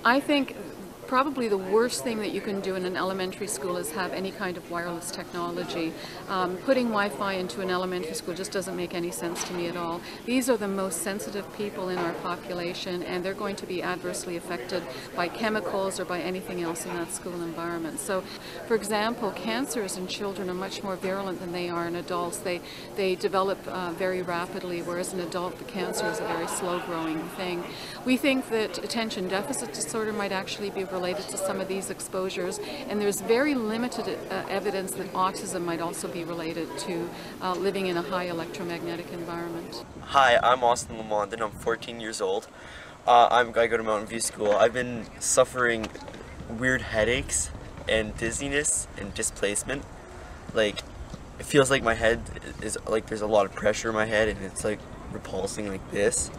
I think probably the worst thing that you can do in an elementary school is have any kind of wireless technology. Putting Wi-Fi into an elementary school just doesn't make any sense to me at all. These are the most sensitive people in our population, and they're going to be adversely affected by chemicals or by anything else in that school environment. So, for example, cancers in children are much more virulent than they are in adults. They develop very rapidly, whereas in adult the cancer is a very slow-growing thing. We think that attention deficit disorder might actually be related to some of these exposures, and there's very limited evidence that autism might also be related to living in a high electromagnetic environment. Hi, I'm Austin Lamont and I'm 14 years old. I go to Mountain View School. I've been suffering weird headaches and dizziness and displacement. Like, it feels like my head is like there's a lot of pressure in my head and it's like repulsing like this.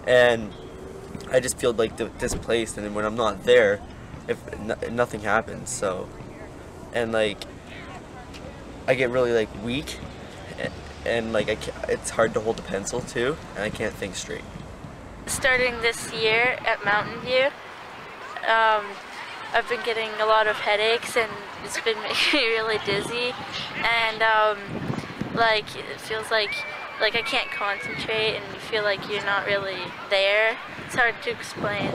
And I just feel like displaced, and then when I'm not there, nothing happens. So, and like I get really like weak, and like it's hard to hold a pencil too, and I can't think straight. Starting this year at Mountain View, I've been getting a lot of headaches, and it's been making me really dizzy, and like it feels like I can't concentrate, and you feel like you're not really there. It's hard to explain.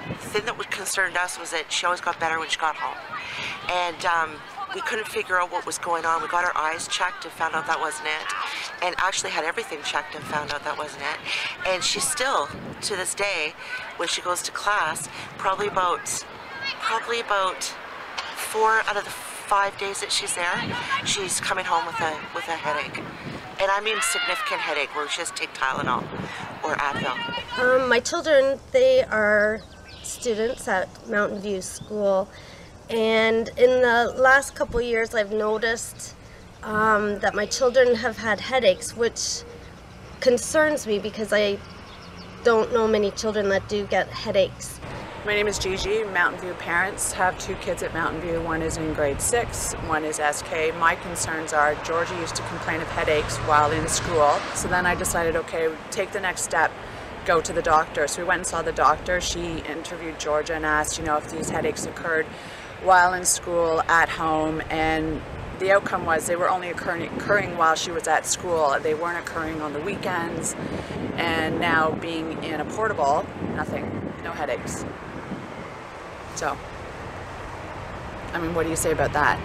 The thing that concerned us was that she always got better when she got home, and we couldn't figure out what was going on. We got her eyes checked and found out that wasn't it, and actually had everything checked and found out that wasn't it. And she's still, to this day, when she goes to class, probably about 4 out of the 5 days that she's there, she's coming home with a headache. And I mean significant headache where she just take Tylenol or Advil. My children, they are students at Mountain View School, and in the last couple years I've noticed that my children have had headaches, which concerns me because I don't know many children that do get headaches. My name is Gigi. Mountain View parents have 2 kids at Mountain View. One is in grade 6, one is SK. My concerns are Georgia used to complain of headaches while in school. So then I decided, okay, take the next step, go to the doctor. So we went and saw the doctor. She interviewed Georgia and asked, if these headaches occurred while in school, at home, and the outcome was they were only occurring while she was at school. They weren't occurring on the weekends, and now being in a portable, nothing, no headaches. So, I mean, what do you say about that?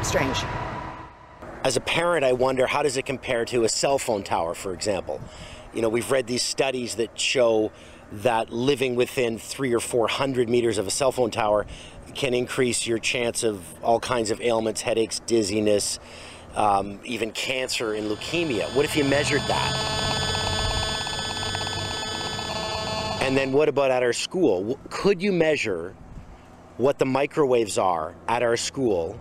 Strange. As a parent, I wonder, how does it compare to a cell phone tower, for example? We've read these studies that show that living within 300 or 400 meters of a cell phone tower can increase your chance of all kinds of ailments, headaches, dizziness, even cancer and leukemia. What if you measured that? And then what about at our school? Could you measure what the microwaves are at our school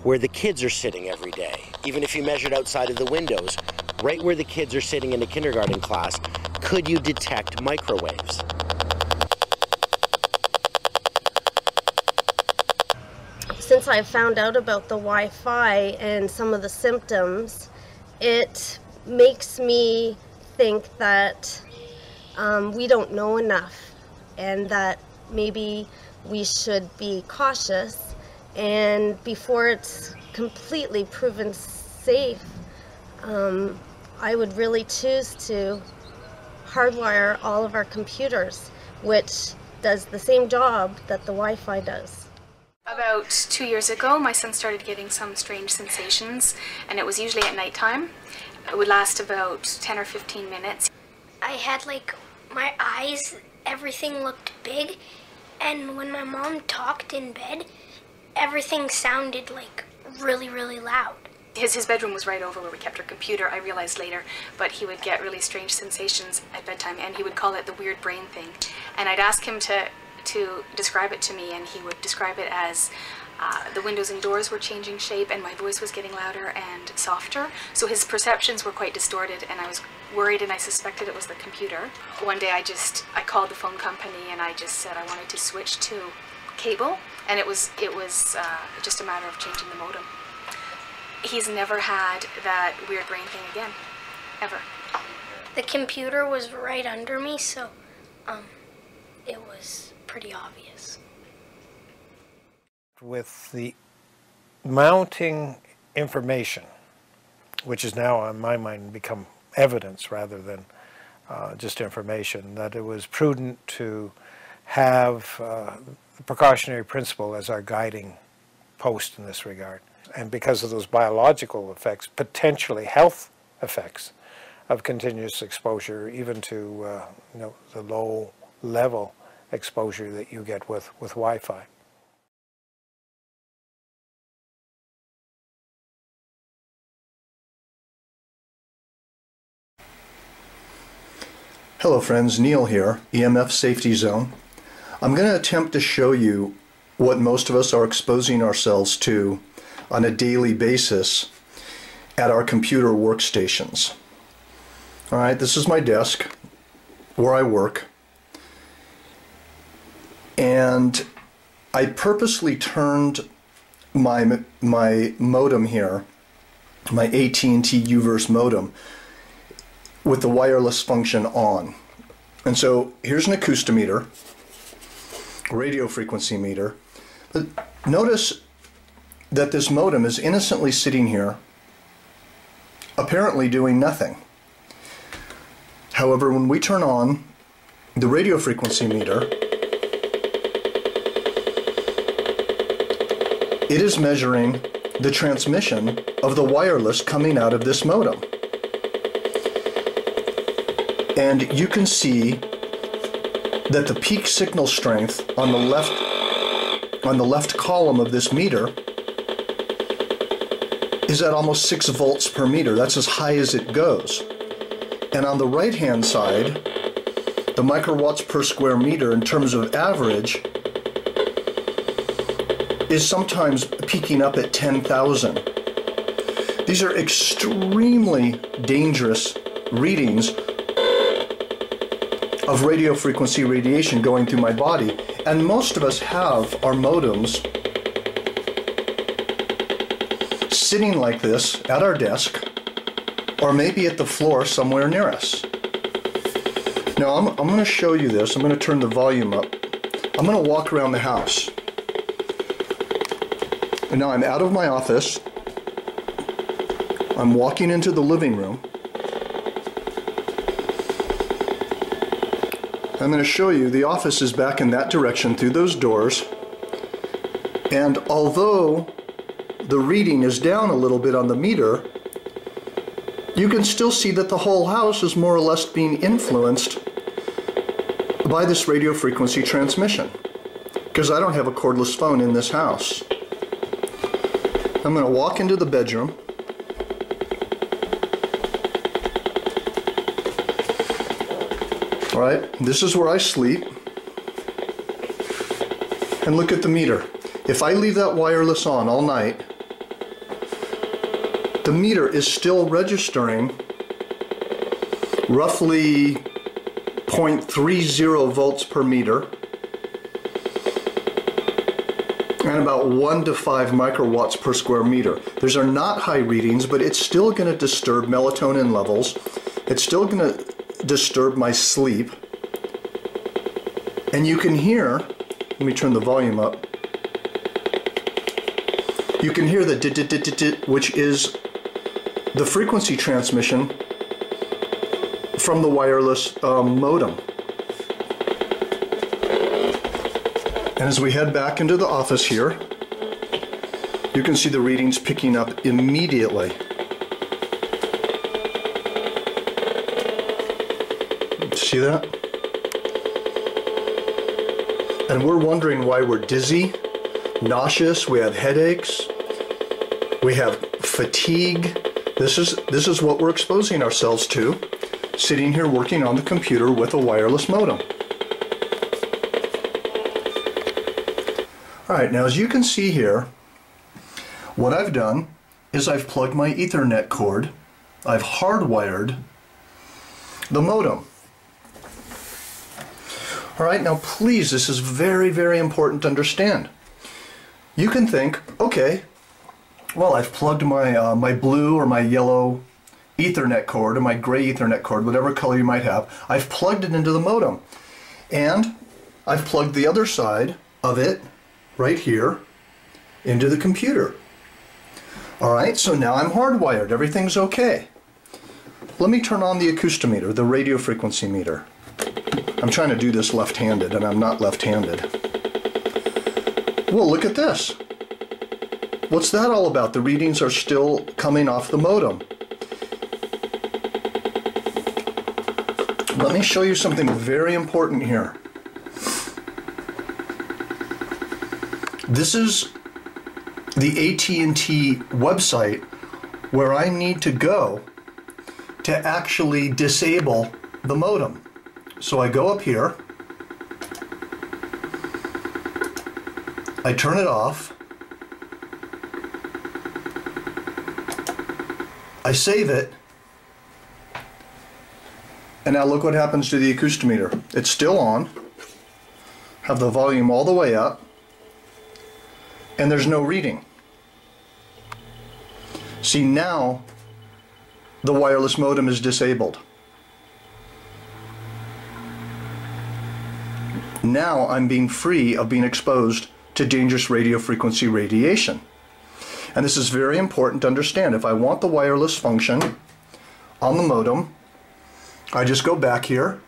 where the kids are sitting every day? Even if you measured outside of the windows, right where the kids are sitting in the kindergarten class, could you detect microwaves? Since I found out about the Wi-Fi and some of the symptoms, it makes me think that we don't know enough, and that maybe we should be cautious, and before it's completely proven safe, I would really choose to hardwire all of our computers, which does the same job that the Wi-Fi does. About 2 years ago, my son started getting some strange sensations, and it was usually at nighttime. It would last about 10 or 15 minutes. I had my eyes, everything looked big, and when my mom talked in bed, everything sounded really, really loud. His bedroom was right over where we kept our computer, I realized later, but he would get really strange sensations at bedtime, and he would call it the weird brain thing. And I'd ask him to describe it to me, and he would describe it as the windows and doors were changing shape, and my voice was getting louder and softer. So his perceptions were quite distorted, and I was worried, and I suspected it was the computer. One day I called the phone company, and I just said I wanted to switch to cable, and it was just a matter of changing the modem. He's never had that weird brain thing again, ever. The computer was right under me, so it was pretty obvious. With the mounting information, which is now on my mind become evidence rather than just information, that it was prudent to have the precautionary principle as our guiding post in this regard. And because of those biological effects, potentially health effects of continuous exposure, even to the low level exposure that you get with Wi-Fi. Hello friends, Neil here, EMF Safety Zone. I'm going to attempt to show you what most of us are exposing ourselves to on a daily basis at our computer workstations. Alright, this is my desk where I work, and I purposely turned my modem here, my AT&T UVerse modem, with the wireless function on. And so here's an acoustometer, radio frequency meter, but notice that this modem is innocently sitting here, apparently doing nothing. However, when we turn on the radio frequency meter, it is measuring the transmission of the wireless coming out of this modem. And you can see that the peak signal strength on the left column of this meter is at almost 6 volts per meter. That's as high as it goes. And on the right hand side, the microwatts per square meter in terms of average is sometimes peaking up at 10,000. These are extremely dangerous readings of radio frequency radiation going through my body, and most of us have our modems sitting like this at our desk, or maybe at the floor somewhere near us. Now I'm going to show you this. I'm going to turn the volume up. I'm going to walk around the house. And now I'm out of my office. I'm walking into the living room. I'm going to show you the office is back in that direction through those doors, and although the reading is down a little bit on the meter, you can still see that the whole house is more or less being influenced by this radio frequency transmission, because I don't have a cordless phone in this house. I'm going to walk into the bedroom. Alright, this is where I sleep. And look at the meter. If I leave that wireless on all night, the meter is still registering roughly 0.30 volts per meter and about 1 to 5 microwatts per square meter. Those are not high readings, but it's still going to disturb melatonin levels. It's still going to disturb my sleep. And you can hear, let me turn the volume up, you can hear the dit-dit-dit-dit, which is the frequency transmission from the wireless modem. And as we head back into the office here, you can see the readings picking up immediately. See that? And we're wondering why we're dizzy, nauseous, we have headaches, we have fatigue. This is what we're exposing ourselves to, sitting here working on the computer with a wireless modem. Alright, now as you can see here, what I've done is I've plugged my Ethernet cord, I've hardwired the modem. Alright, now please, this is very, very important to understand. You can think, okay, well, I've plugged my, my blue or my yellow Ethernet cord, or my gray Ethernet cord, whatever color you might have, I've plugged it into the modem. And I've plugged the other side of it right here into the computer. All right, so now I'm hardwired. Everything's okay. Let me turn on the acoustometer, the radio frequency meter. I'm trying to do this left-handed, and I'm not left-handed. Well, look at this. What's that all about? The readings are still coming off the modem. Let me show you something very important here. This is the AT&T website where I need to go to actually disable the modem. So I go up here, I turn it off, I save it, and now look what happens to the acoustometer. It's still on, have the volume all the way up, and there's no reading. See, now the wireless modem is disabled. Now I'm being free of being exposed to dangerous radio frequency radiation. And this is very important to understand. If I want the wireless function on the modem, I just go back here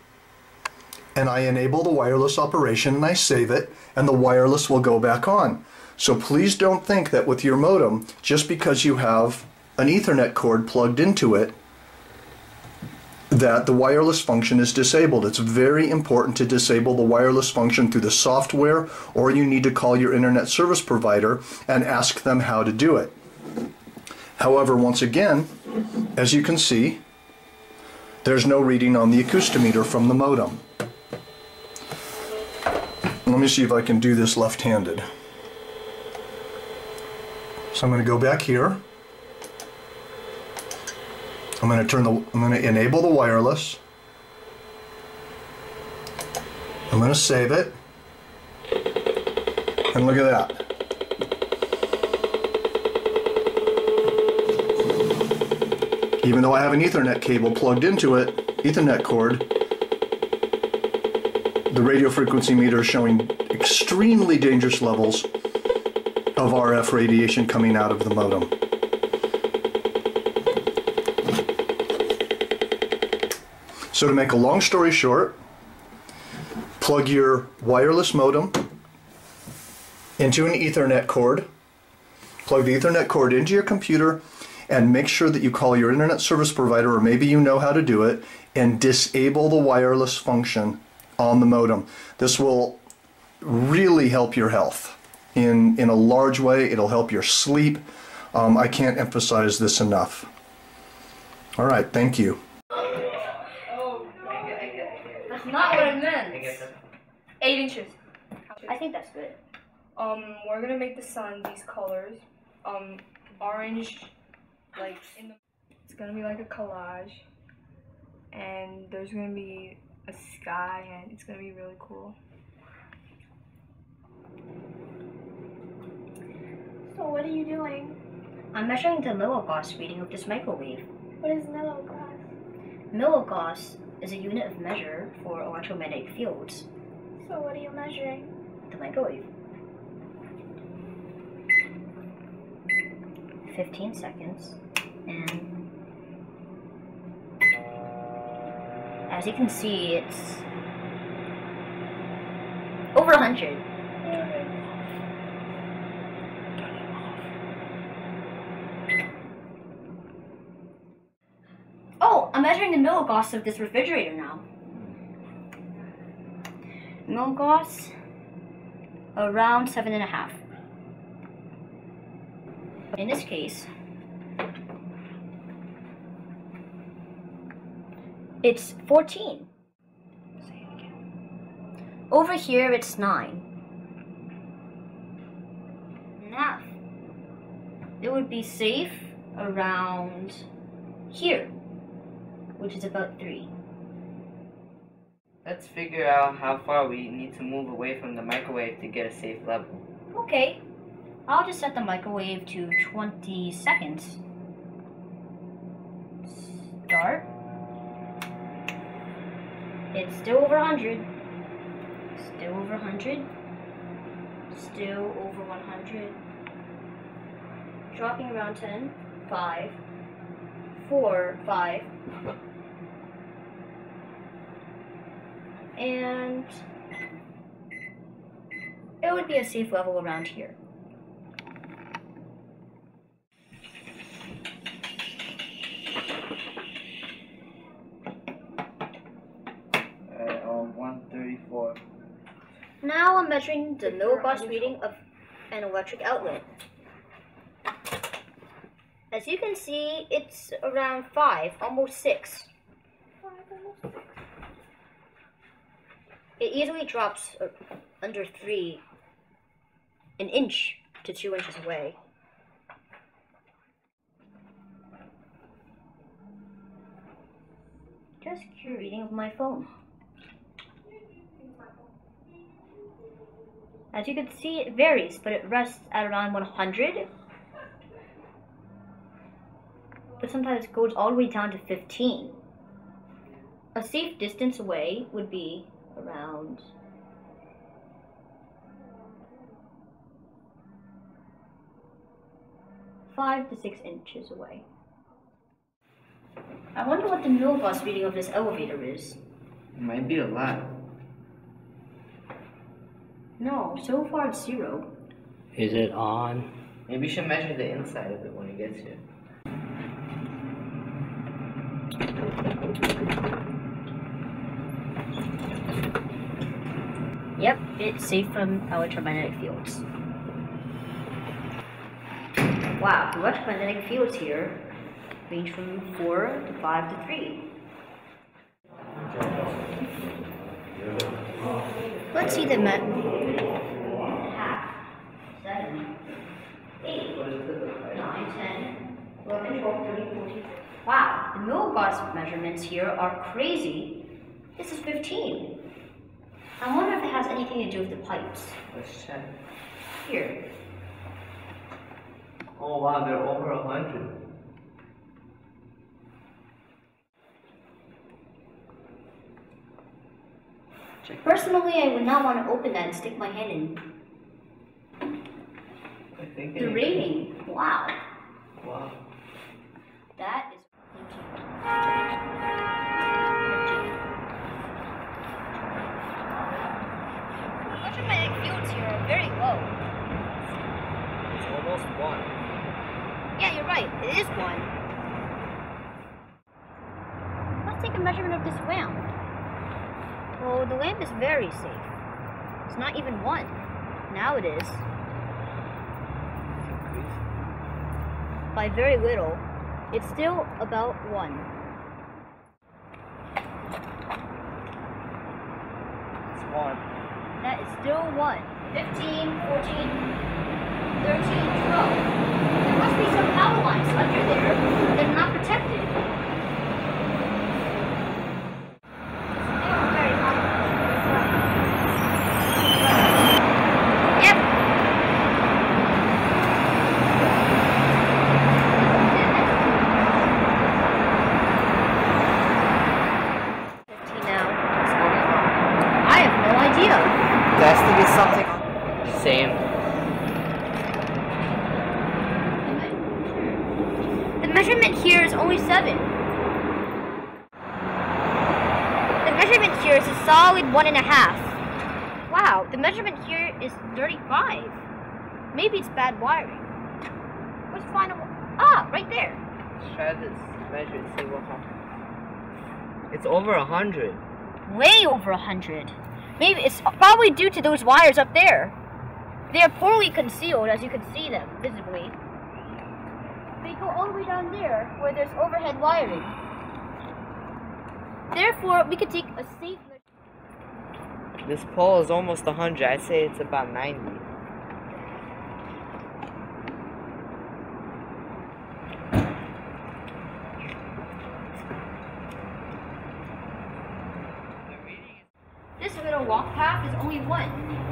and I enable the wireless operation and I save it, and the wireless will go back on. So please don't think that with your modem, just because you have an Ethernet cord plugged into it, that the wireless function is disabled. It's very important to disable the wireless function through the software, or you need to call your internet service provider and ask them how to do it. However, once again, as you can see, there's no reading on the acoustometer from the modem. Let me see if I can do this left-handed. So I'm going to go back here. I'm going to enable the wireless. I'm going to save it. And look at that. Even though I have an Ethernet cable plugged into it, Ethernet cord, the radio frequency meter is showing extremely dangerous levels of RF radiation coming out of the modem. So to make a long story short, plug your wireless modem into an Ethernet cord, plug the Ethernet cord into your computer, and make sure that you call your internet service provider, or maybe you know how to do it, and disable the wireless function on the modem. This will really help your health in a large way. It'll help your sleep. I can't emphasize this enough. All right, thank you. That's not what I meant. 8 inches. I think that's good. We're gonna make the sun these colors. Orange, like it's gonna be like a collage, and there's gonna be a sky, and it's gonna be really cool. So what are you doing? I'm measuring the milligauss reading of this microwave. What is milligauss? Milligauss is a unit of measure for electromagnetic fields. So what are you measuring? The microwave. 15 seconds, and as you can see, it's over 100. Oh, I'm measuring the milligauss of this refrigerator now. Milligauss around 7.5. In this case, it's 14. Say it again. Over here, it's 9. Now, it would be safe around here, which is about 3. Let's figure out how far we need to move away from the microwave to get a safe level. Okay. I'll just set the microwave to 20 seconds. Start. It's still over 100. Still over 100. Still over 100. Dropping around 10. 5. 4, 5. And it would be a safe level around here. Alright, 134. Now I'm measuring the millivolts reading of an electric outlet. As you can see, it's around 5, almost 6. It easily drops under 3, an inch to 2 inches away. Just curious reading of my phone. As you can see, it varies, but it rests at around 100. But sometimes it goes all the way down to 15. A safe distance away would be around five to 6 inches away. I wonder what the millivolts reading of this elevator is. It might be a lot. No, so far it's 0. Is it on? Maybe you should measure the inside of it when it gets here. Yep, it's safe from electromagnetic fields. Wow, the electromagnetic fields here range from 4 to 5 to 3. Let's see the met. 7, 8, 9, 10, 11, 12, 13, 14. Wow, the millivolts measurements here are crazy. This is 15. I wonder if it has anything to do with the pipes. Let's check. Here. Oh wow, they're over 100. Personally, I would not want to open that and stick my hand in. I think The rating. Wow. Wow. That is. Electromagnetic fields here are very low. It's almost 1. Yeah, you're right. It is 1. Let's take a measurement of this lamp. Well, the lamp is very safe. It's not even 1. Now it is. By very little. It's still about 1. It's 1. That is still 1. 15, 14, 13, 12. There must be some power lines under there that are not protected. Same. The measurement here is only 7. The measurement here is a solid 1.5. Wow, the measurement here is 35. Maybe it's bad wiring. Let's find a... Ah, right there. Let's try this. Measure it, see what happens. It's over 100. Way over 100. Maybe it's probably due to those wires up there. They are poorly concealed, as you can see them visibly. They go all the way down there, where there's overhead wiring. Therefore, we could take a safe... This pole is almost 100. I'd say it's about 90. This little walk path is only 1.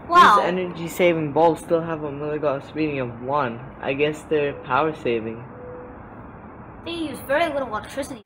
Wow. These energy-saving bulbs still have a millivolts reading of 1. I guess they're power-saving. They use very little electricity.